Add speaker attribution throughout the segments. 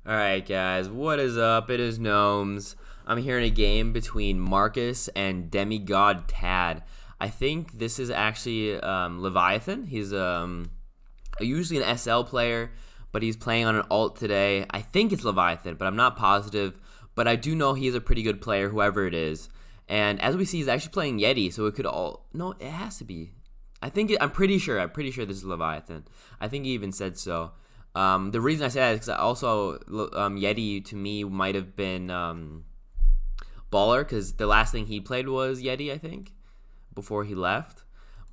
Speaker 1: Alright guys, what is up? It is Gnomes. I'm here in a game between Markus and DemiGodTad. I think this is actually Leviathan. He's usually an SL player, but he's playing on an alt today. I think it's Leviathan, but I'm not positive. But I do know he's a pretty good player, whoever it is. And as we see, he's actually playing Yeti, so it could all... No, it has to be. I'm pretty sure this is Leviathan. I think he even said so. The reason I say that is because also Yeti to me might have been Baller, because the last thing he played was Yeti, I think, before he left.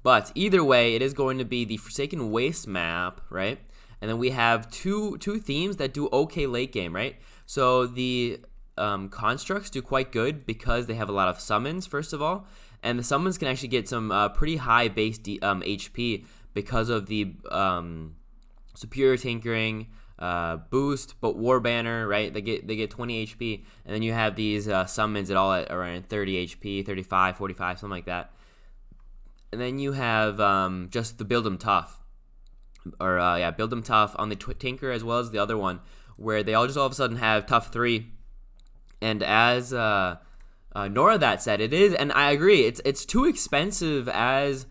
Speaker 1: But either way, it is going to be the Forsaken Waste map, right? And then we have two themes that do okay late game, right? So the constructs do quite good because they have a lot of summons, first of all. And the summons can actually get some pretty high base HP because of the superior tinkering boost, but war banner, right? They get 20 HP, and then you have these summons at all at around 30 HP, 35, 45, something like that. And then you have just the build 'em tough, or build 'em tough on the tinker as well as the other one, where they all of a sudden have tough 3. And as Nora that said, it is, and I agree, it's too expensive as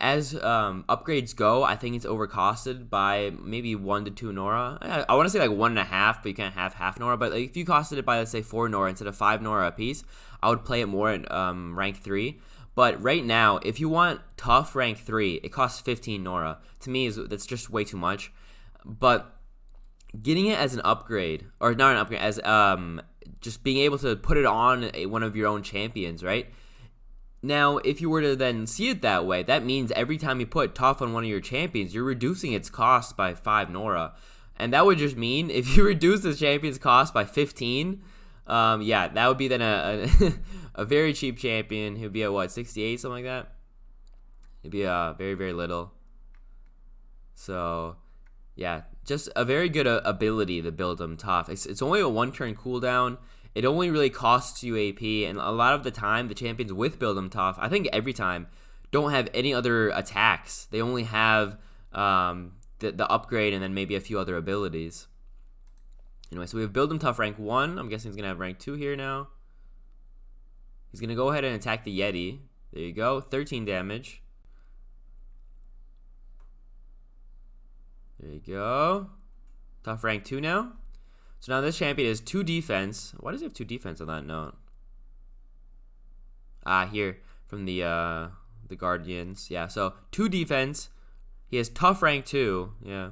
Speaker 1: upgrades go. I think it's overcosted by maybe 1 to 2 Nora. I want to say like 1.5, but you can't have half Nora. But like if you costed it by, let's say, 4 Nora instead of 5 Nora a piece, I would play it more at rank 3. But right now, if you want tough rank 3, it costs 15 Nora. To me, that's just way too much. But getting it as an upgrade, or not an upgrade, as just being able to put it on one of your own champions, right? Now, if you were to then see it that way, that means every time you put tough on one of your champions, you're reducing its cost by 5 Nora. And that would just mean if you reduce the champion's cost by 15, that would be then a very cheap champion. He would be at what, 68, something like that? It'd be very, very little. So, yeah, just a very good ability to build them tough. It's only a 1-turn cooldown. It only really costs you AP, and a lot of the time, the champions with build 'em tough, I think every time, don't have any other attacks. They only have the upgrade and then maybe a few other abilities. Anyway, so we have build 'em tough rank 1. I'm guessing he's going to have rank 2 here now. He's going to go ahead and attack the Yeti. There you go, 13 damage. There you go. Tough rank 2 now. So now this champion is 2 defense. Why does he have 2 defense on that note? Here from the Guardians. Yeah, so 2 defense. He has tough rank 2. Yeah.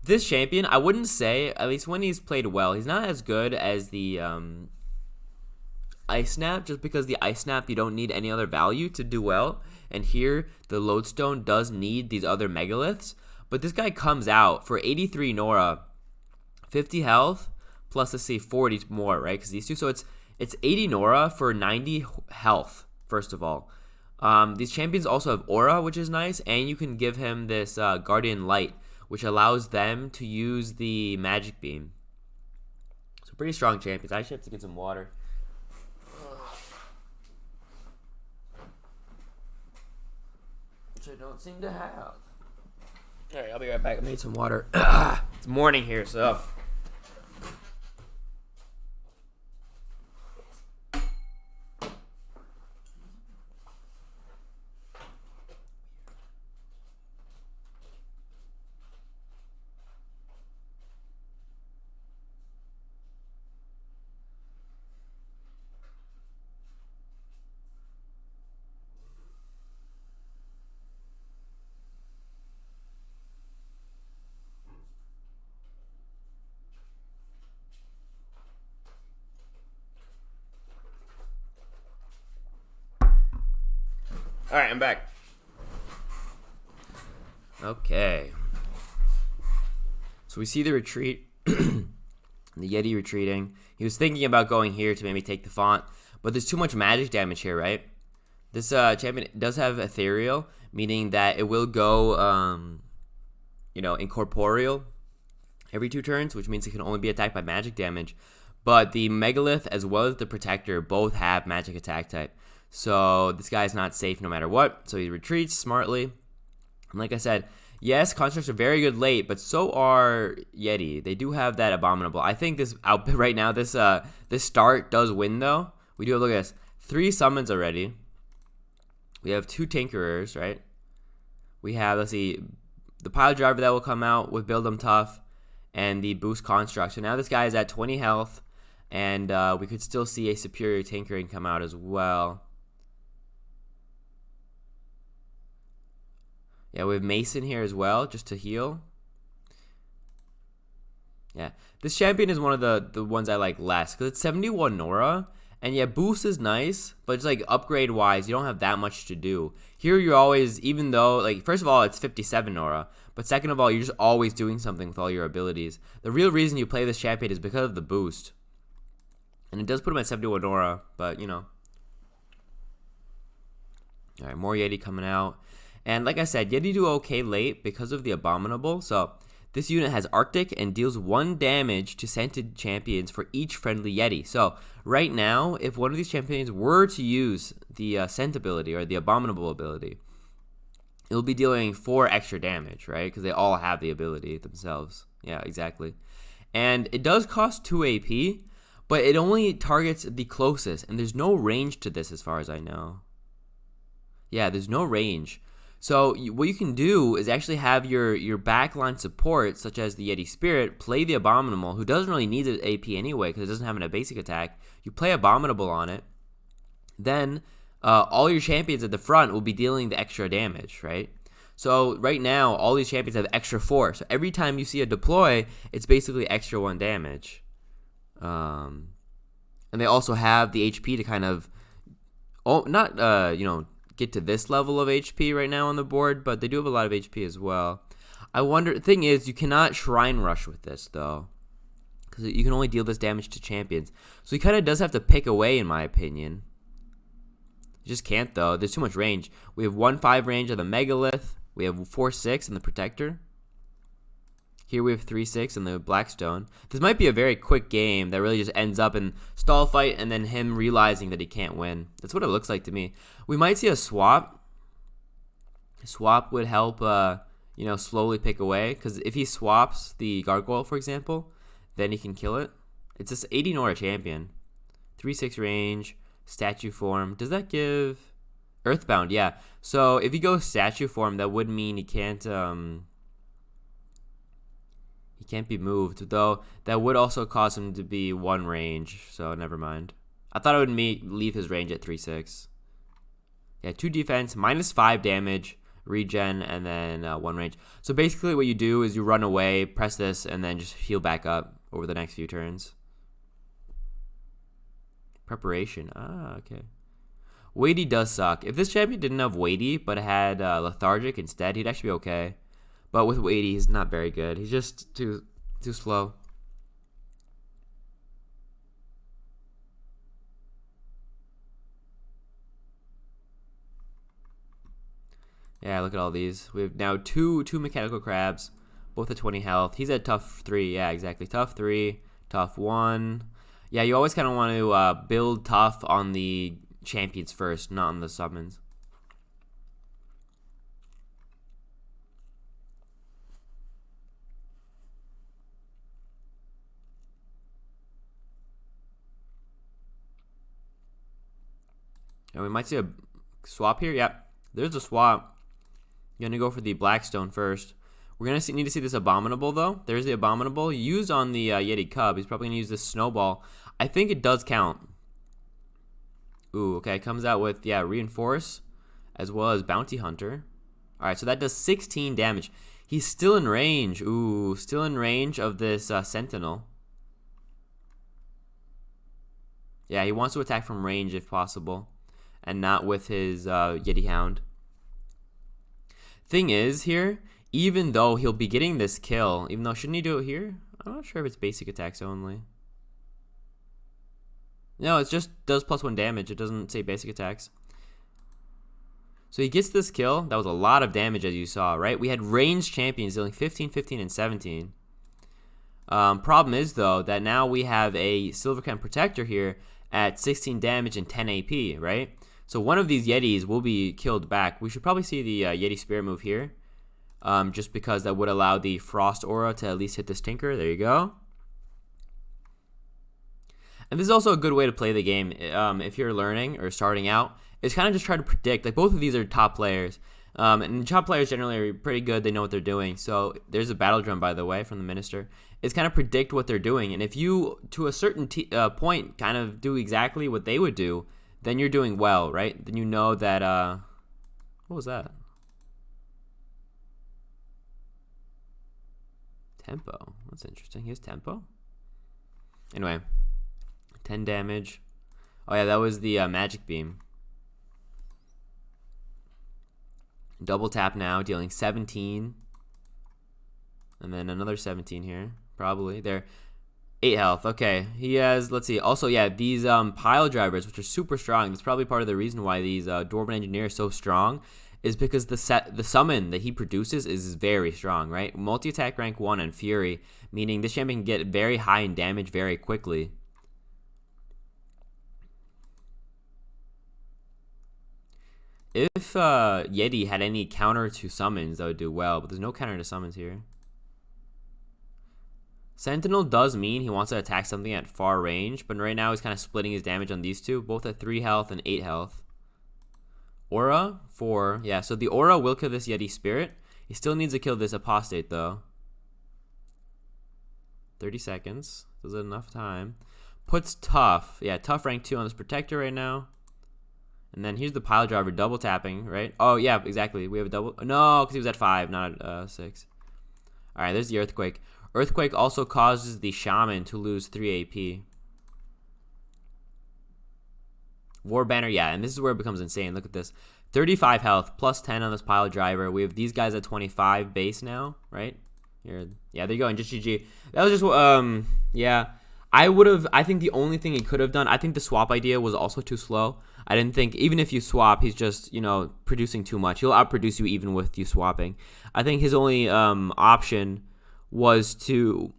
Speaker 1: This champion, I wouldn't say, at least when he's played well, he's not as good as the Ice Snap, just because the Ice Snap, you don't need any other value to do well. And here, the Lodestone does need these other Megaliths. But this guy comes out for 83 Nora, 50 health, plus, let's see, 40 more, right? Because these two, so it's 80 Nora for 90 health, first of all. These champions also have Aura, which is nice, and you can give him this Guardian Light, which allows them to use the Magic Beam. So pretty strong champions. I actually have to get some water. Which I don't seem to have. Alright, I'll be right back. I made some water. It's morning here, so... Alright, I'm back. Okay. So we see the retreat. The Yeti retreating. He was thinking about going here to maybe take the font, but there's too much magic damage here, right? This champion does have ethereal, meaning that it will go, incorporeal every 2 turns, which means it can only be attacked by magic damage. But the Megalith as well as the Protector both have magic attack type. So this guy's not safe no matter what. So he retreats smartly. And like I said, Yes, constructs are very good late, but so are Yeti. They do have that abominable. I think this output right now, this start does win though. We do have, look at this, 3 summons already. We have 2 Tinkerers, right? We have, let's see, the pile driver that will come out with Build 'em Tough and the boost construct. So now this guy is at 20 health, and we could still see a superior tinkering come out as well. Yeah, we have Mason here as well, just to heal. Yeah, this champion is one of the ones I like less because it's 71 Nora, and yeah, boost is nice, but it's like upgrade wise, you don't have that much to do. Here you're always, even though like first of all it's 57 Nora, but second of all you're just always doing something with all your abilities. The real reason you play this champion is because of the boost, and it does put him at 71 Nora, but you know. All right, more Yeti coming out. And like I said, Yeti do okay late because of the abominable. So this unit has Arctic and deals 1 damage to scented champions for each friendly Yeti. So right now, if one of these champions were to use the scent ability or the abominable ability, it'll be dealing 4 extra damage, right? Because they all have the ability themselves. Yeah, exactly. And it does cost 2 AP, but it only targets the closest. And there's no range to this as far as I know. Yeah, there's no range. So what you can do is actually have your backline support, such as the Yeti Spirit, play the Abominable, who doesn't really need an AP anyway because it doesn't have a basic attack. You play Abominable on it. Then all your champions at the front will be dealing the extra damage, right? So right now, all these champions have extra 4. So every time you see a deploy, it's basically extra 1 damage. And they also have the HP to kind of, get to this level of HP right now on the board, but they do have a lot of HP as well. I wonder, the thing is, you cannot Shrine Rush with this, though, because you can only deal this damage to champions. So he kind of does have to pick away, in my opinion. You just can't, though. There's too much range. We have 1-5 range of the Megalith. We have 4-6 in the Protector. Here we have 3-6 in the Blackstone. This might be a very quick game that really just ends up in stall fight and then him realizing that he can't win. That's what it looks like to me. We might see a swap. Swap would help, slowly pick away. Because if he swaps the Gargoyle, for example, then he can kill it. It's this 80 Nora champion. 3-6 range, statue form. Does that give Earthbound? Yeah. So if he goes statue form, that would mean he can't be moved, though that would also cause him to be 1 range, so never mind. I thought it would leave his range at 3-6. Yeah, 2 defense, -5 damage, regen, and then 1 range. So basically what you do is you run away, press this, and then just heal back up over the next few turns. Preparation, okay. Weighty does suck. If this champion didn't have Weighty, but had Lethargic instead, he'd actually be okay. But with Weighty, he's not very good. He's just too slow. Yeah, look at all these. We have now two mechanical crabs, both at 20 health. He's at tough 3. Yeah, exactly. Tough 3, tough 1. Yeah, you always kind of want to build tough on the champions first, not on the summons. And we might see a swap here. Yep, there's a swap. You're going to go for the Blackstone first. We're going to need to see this Abominable, though. There's the Abominable. Used on the Yeti Cub. He's probably going to use this Snowball. I think it does count. Ooh, okay. Comes out with, Reinforce, as well as Bounty Hunter. All right, so that does 16 damage. He's still in range. Ooh, still in range of this Sentinel. Yeah, he wants to attack from range if possible, and not with his Yeti Hound. Thing is here, even though he'll be getting this kill, even though, shouldn't he do it here? I'm not sure if it's basic attacks only. No, it just does +1 damage. It doesn't say basic attacks. So he gets this kill. That was a lot of damage, as you saw, right? We had ranged champions dealing 15, 15, and 17. Problem is, though, that now we have a Silvercam Protector here at 16 damage and 10 AP, right? So one of these Yetis will be killed back. We should probably see the Yeti Spirit move here. just because that would allow the Frost Aura to at least hit this Tinker. There you go. And this is also a good way to play the game if you're learning or starting out. It's kind of just try to predict. Like, both of these are top players. And top players generally are pretty good. They know what they're doing. So there's a battle drum, by the way, from the Minister. It's kind of predict what they're doing. And if you, to a certain point, kind of do exactly what they would do, then you're doing well, right? Then you know that... what was that? Tempo. That's interesting. He has tempo? Anyway. 10 damage. Oh, yeah, that was the Magic Beam. Double tap now, dealing 17. And then another 17 here. Probably. There. 8 health. Okay. He has, let's see. Also, yeah, these pile drivers, which are super strong. That's probably part of the reason why these Dwarven Engineer are so strong, is because the summon that he produces is very strong, right? Multi-attack rank 1 and Fury, meaning this champion can get very high in damage very quickly. If Yeti had any counter to summons, that would do well, but there's no counter to summons here. Sentinel does mean he wants to attack something at far range, but right now he's kind of splitting his damage on these two, both at 3 health and 8 health. Aura, 4. Yeah, so the Aura will kill this Yeti Spirit. He still needs to kill this Apostate, though. 30 seconds. Does it enough time? Puts Tough. Yeah, Tough rank 2 on this Protector right now. And then here's the pile driver double tapping, right? Oh, yeah, exactly. We have a double. No, because he was at 5, not at 6. All right, there's the Earthquake. Earthquake also causes the Shaman to lose 3 AP. War Banner, yeah, and this is where it becomes insane. Look at this. 35 health, plus 10 on this pile driver. We have these guys at 25 base now, right? Here, yeah, there you go, and just GG. That was just, yeah. I think the only thing he could have done, I think the swap idea was also too slow. I didn't think, even if you swap, he's just, producing too much. He'll outproduce you even with you swapping. I think his only option was to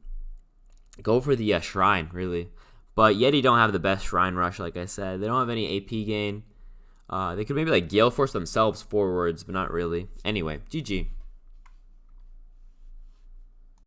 Speaker 1: go for the Shrine, really. But Yeti don't have the best Shrine Rush, like I said. They don't have any AP gain. They could maybe, Gale Force themselves forwards, but not really. Anyway, GG.